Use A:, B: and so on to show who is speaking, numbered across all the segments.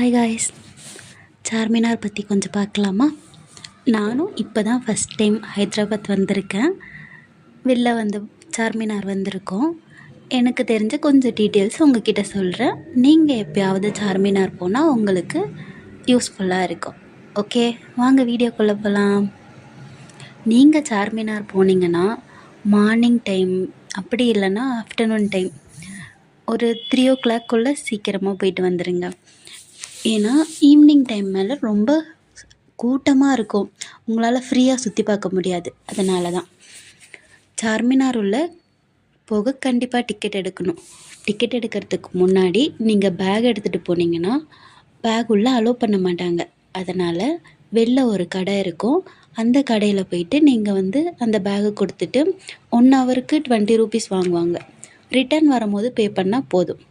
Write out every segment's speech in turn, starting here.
A: Hi guys, Charminar பற்றி கொஞ்சம் பார்க்கலாமா? நானும் இப்போ தான் ஃபஸ்ட் டைம் ஹைதராபாத் வந்திருக்கேன். வெளில வந்து சார்மினார் வந்திருக்கோம். எனக்கு தெரிஞ்ச கொஞ்சம் டீட்டெயில்ஸ் உங்ககிட்ட சொல்கிறேன். நீங்கள் எப்போயாவது சார்மினார் போனால் உங்களுக்கு யூஸ்ஃபுல்லாக இருக்கும். ஓகே, வாங்க வீடியோக்குள்ளே போகலாம். நீங்கள் சார்மினார் போனீங்கன்னா மார்னிங் டைம், அப்படி இல்லைன்னா ஆஃப்டர்நூன் டைம், ஒரு 3 o'clock சீக்கிரமாக போயிட்டு வந்துடுங்க. ஏன்னா ஈவினிங் டைம் மேலே ரொம்ப கூட்டமாக இருக்கும், உங்களால் ஃப்ரீயாக சுற்றி பார்க்க முடியாது. அதனால தான் சார்மினார் உள்ள போக கண்டிப்பாக டிக்கெட் எடுக்கணும். டிக்கெட் எடுக்கிறதுக்கு முன்னாடி நீங்கள் பேக் எடுத்துகிட்டு போனீங்கன்னா பேக் உள்ளே அலோவ் பண்ண மாட்டாங்க. அதனால் வெளில ஒரு கடை இருக்கும், அந்த கடையில் போயிட்டு நீங்கள் அந்த பேகை கொடுத்துட்டு 1 ஹவருக்கு 20 rupees வாங்குவாங்க. ரிட்டர்ன் வரும்போது பே பண்ணால் போதும்.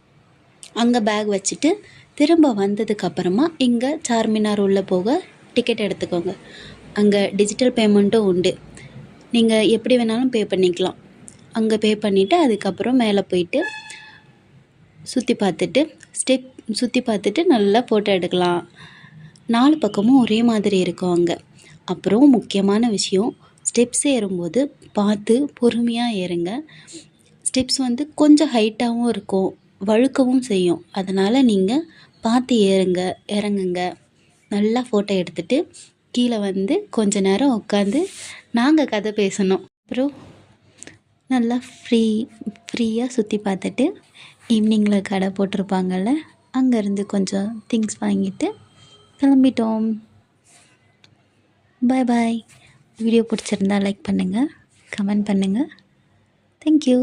A: அங்கே பேக் வச்சுட்டு திரும்ப வந்ததுக்கப்புறமா இங்கே சார்மினார் உள்ளே போக டிக்கெட் எடுத்துக்கோங்க. அங்கே டிஜிட்டல் பேமெண்ட்டும் உண்டு, நீங்கள் எப்படி வேணாலும் பே பண்ணிக்கலாம். அங்கே பே பண்ணிவிட்டு அதுக்கப்புறம் மேலே போயிட்டு சுற்றி பார்த்துட்டு நல்லா ஃபோட்டோ எடுக்கலாம். 4 பக்கமும் ஒரே மாதிரி இருக்கும் அங்கே. அப்புறம் முக்கியமான விஷயம், ஸ்டெப்ஸ் ஏறும்போது பார்த்து பொறுமையாக ஏறுங்க. ஸ்டெப்ஸ் கொஞ்சம் ஹைட்டாகவும் இருக்கும், வழுக்கவும் செய்யும். அதனால் நீங்கள் பார்த்து இறங்குங்க. நல்லா ஃபோட்டோ எடுத்துகிட்டு கீழே கொஞ்ச நேரம் உட்காந்து நாங்கள் கதை பேசணும். அப்புறம் நல்லா ஃப்ரீயாக சுற்றி பார்த்துட்டு ஈவினிங்கில் கடை போட்டிருப்பாங்கள்ல, அங்கேருந்து கொஞ்சம் திங்ஸ் வாங்கிட்டு கிளம்பிட்டோம். பாய் பாய். வீடியோ பிடிச்சிருந்தா லைக் பண்ணுங்கள், கமெண்ட் பண்ணுங்கள். தேங்க்யூ.